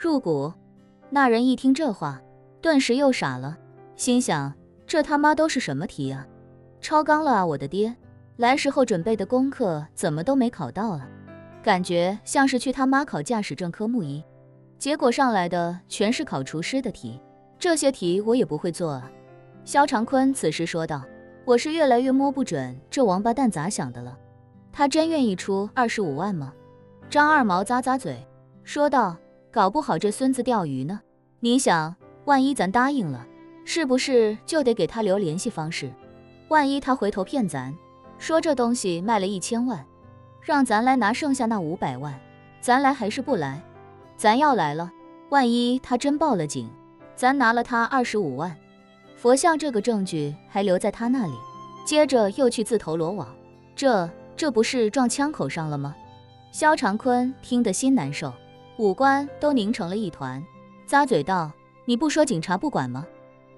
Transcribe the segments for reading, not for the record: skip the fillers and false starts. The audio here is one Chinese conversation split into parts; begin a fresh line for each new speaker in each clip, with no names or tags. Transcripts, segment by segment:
入股。那人一听这话，顿时又傻了，心想这他妈都是什么题啊？超纲了啊，我的爹！来时候准备的功课怎么都没考到啊？感觉像是去他妈考驾驶证科目1，结果上来的全是考厨师的题，这些题我也不会做啊。肖长坤此时说道，我是越来越摸不准这王八蛋咋想的了，他真愿意出25万吗？张二毛咂咂嘴说道，搞不好这孙子钓鱼呢，你想万一咱答应了，是不是就得给他留联系方式？万一他回头骗咱，说这东西卖了1000万，让咱来拿剩下那500万，咱来还是不来？咱要来了，万一他真报了警，咱拿了他25万，佛像这个证据还留在他那里，接着又去自投罗网，这不是撞枪口上了吗？肖长坤听得心难受，五官都拧成了一团，咂嘴道，你不说警察不管吗？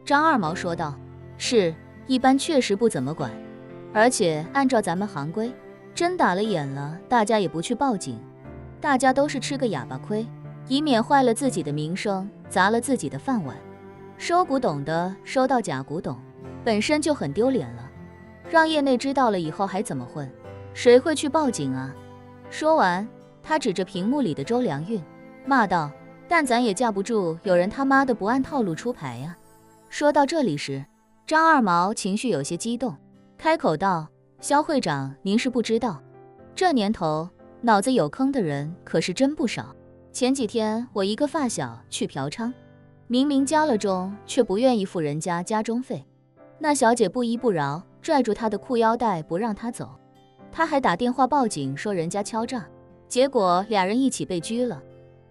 张二毛说道，是，一般确实不怎么管，而且按照咱们行规，真打了眼了，大家也不去报警，大家都是吃个哑巴亏，以免坏了自己的名声，砸了自己的饭碗。收古董的收到假古董，本身就很丢脸了，让业内知道了以后还怎么混？谁会去报警啊？说完，他指着屏幕里的周良运，骂道，但咱也架不住有人他妈的不按套路出牌呀。说到这里时，张二毛情绪有些激动，开口道，肖会长，您是不知道，这年头脑子有坑的人可是真不少。前几天我一个发小去嫖娼，明明交了钟，却不愿意付人家加钟费，那小姐不依不饶，拽住他的裤腰带不让他走，他还打电话报警说人家敲诈，结果俩人一起被拘了。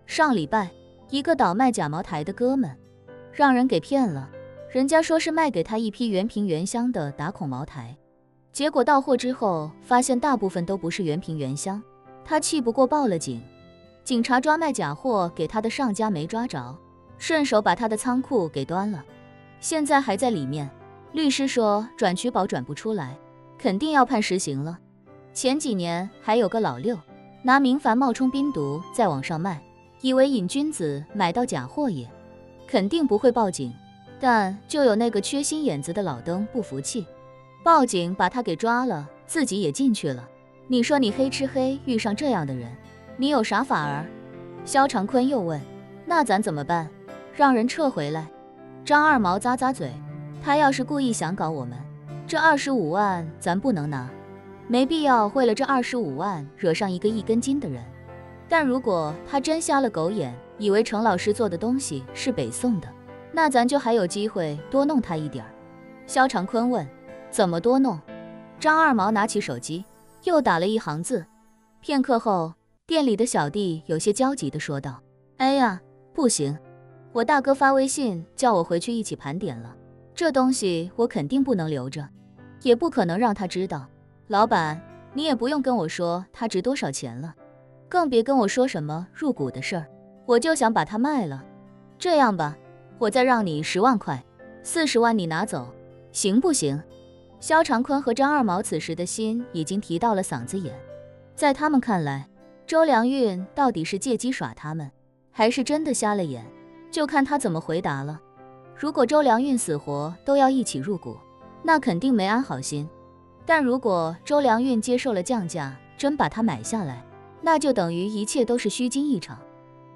上礼拜一个倒卖假茅台的哥们让人给骗了，人家说是卖给他一批原瓶原香的打孔茅台，结果到货之后发现大部分都不是原瓶原香，他气不过报了警，警察抓卖假货给他的上家没抓着，顺手把他的仓库给端了，现在还在里面，律师说转取保转不出来，肯定要判实刑了。前几年还有个老六拿明矾冒充冰毒在网上卖，以为瘾君子买到假货也肯定不会报警，但就有那个缺心眼子的老登不服气，报警把他给抓了，自己也进去了。你说你黑吃黑遇上这样的人，你有啥法儿？肖长坤又问，那咱怎么办？让人撤回来？张二毛咂咂嘴，他要是故意想搞我们，这25万咱不能拿，没必要为了这25万惹上一个一根筋的人。但如果他真瞎了狗眼，以为程老师做的东西是北宋的，那咱就还有机会多弄他一点。肖长坤问，怎么多弄？张二毛拿起手机又打了一行字，片刻后，店里的小弟有些焦急地说道，哎呀，不行，我大哥发微信叫我回去一起盘点了，这东西我肯定不能留着，也不可能让他知道。老板，你也不用跟我说它值多少钱了，更别跟我说什么入股的事儿，我就想把它卖了。这样吧，我再让你10万块，40万你拿走，行不行？肖长坤和张二毛此时的心已经提到了嗓子眼，在他们看来，周良运到底是借机耍他们，还是真的瞎了眼，就看他怎么回答了。如果周良运死活都要一起入股，那肯定没安好心，但如果周良运接受了降价，真把它买下来，那就等于一切都是虚惊一场。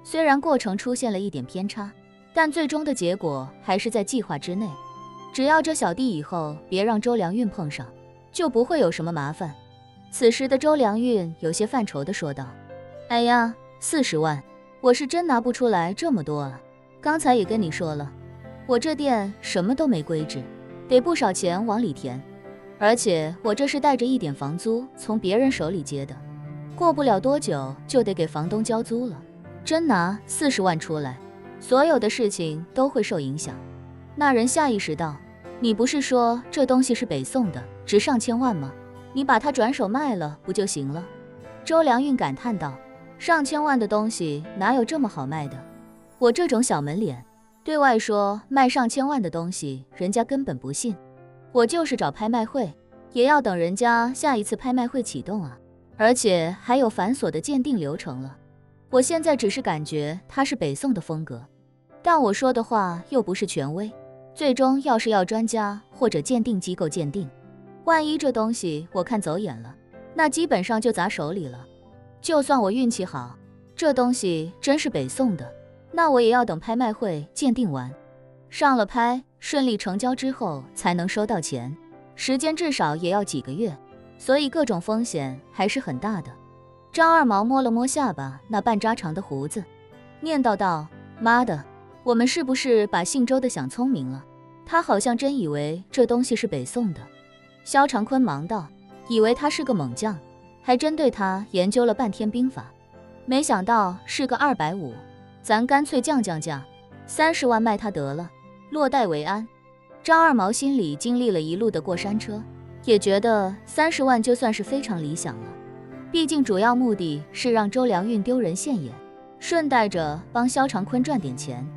虽然过程出现了一点偏差，但最终的结果还是在计划之内。只要这小弟以后别让周良运碰上，就不会有什么麻烦。此时的周良运有些犯愁地说道，哎呀，40万，我是真拿不出来这么多啊，刚才也跟你说了，我这店什么都没规制，得不少钱往里填，而且我这是带着一点房租从别人手里接的，过不了多久就得给房东交租了，真拿40万出来，所有的事情都会受影响。那人下意识道，你不是说这东西是北宋的，值上千万吗？你把它转手卖了不就行了？周良运感叹道，上千万的东西哪有这么好卖的？我这种小门脸，对外说卖上千万的东西，人家根本不信。我就是找拍卖会，也要等人家下一次拍卖会启动啊，而且还有繁琐的鉴定流程了。我现在只是感觉它是北宋的风格，但我说的话又不是权威，最终要是要专家或者鉴定机构鉴定，万一这东西我看走眼了，那基本上就砸手里了。就算我运气好，这东西真是北宋的，那我也要等拍卖会鉴定完，上了拍，顺利成交之后才能收到钱，时间至少也要几个月，所以各种风险还是很大的。张二毛摸了摸下巴那半扎长的胡子，念叨道：妈的，我们是不是把姓周的想聪明了？他好像真以为这东西是北宋的。萧长坤忙道：以为他是个猛将，还真对他研究了半天兵法，没想到是个250，咱干脆降，30万卖他得了，落袋为安。张二毛心里经历了一路的过山车，也觉得30万就算是非常理想了，毕竟主要目的是让周良运丢人现眼，顺带着帮萧长坤赚点钱。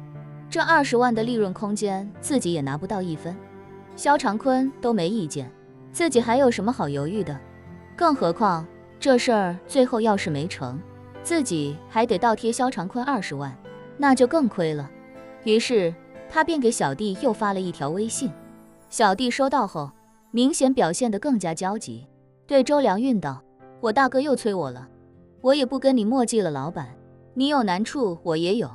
这20万的利润空间自己也拿不到1分，萧长坤都没意见，自己还有什么好犹豫的？更何况这事儿最后要是没成，自己还得倒贴萧长坤20万，那就更亏了。于是他便给小弟又发了一条微信，小弟收到后明显表现得更加焦急，对周良运道：我大哥又催我了，我也不跟你墨迹了，老板，你有难处我也有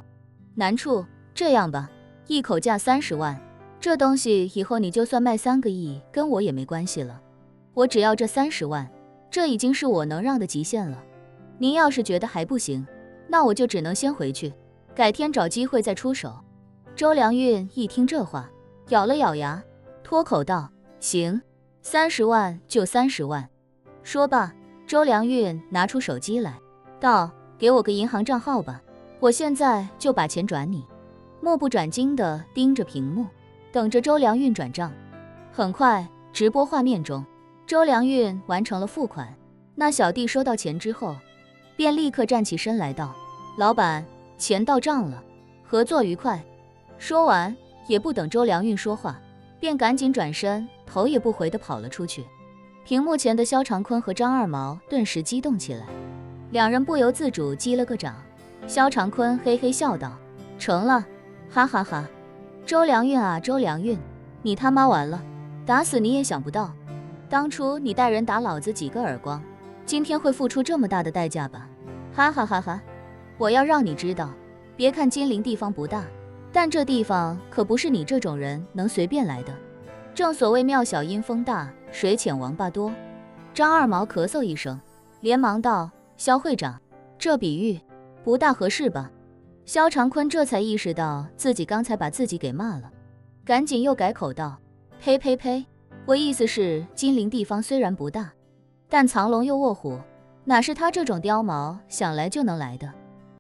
难处，这样吧，一口价30万，这东西以后你就算卖3个亿跟我也没关系了，我只要这30万，这已经是我能让的极限了。您要是觉得还不行，那我就只能先回去，改天找机会再出手。周良运一听这话，咬了咬牙，脱口道：行，30万就30万。说罢，周良运拿出手机来，道：给我个银行账号吧，我现在就把钱转你。目不转睛地盯着屏幕，等着周良运转账。很快，直播画面中，周良运完成了付款。那小弟收到钱之后，便立刻站起身来道：老板，钱到账了，合作愉快。说完，也不等周良运说话，便赶紧转身，头也不回地跑了出去。屏幕前的萧长坤和张二毛顿时激动起来，两人不由自主击了个掌。萧长坤嘿嘿笑道：成了，哈哈哈。周良运啊，周良运，你他妈完了，打死你也想不到，当初你带人打老子几个耳光，今天会付出这么大的代价吧？哈哈哈哈！我要让你知道，别看金陵地方不大，但这地方可不是你这种人能随便来的。正所谓庙小阴风大，水浅王八多。张二毛咳嗽一声，连忙道：萧会长，这比喻不大合适吧？萧长坤这才意识到自己刚才把自己给骂了，赶紧又改口道：呸呸呸，我意思是金陵地方虽然不大，但藏龙又卧虎，哪是他这种刁毛想来就能来的。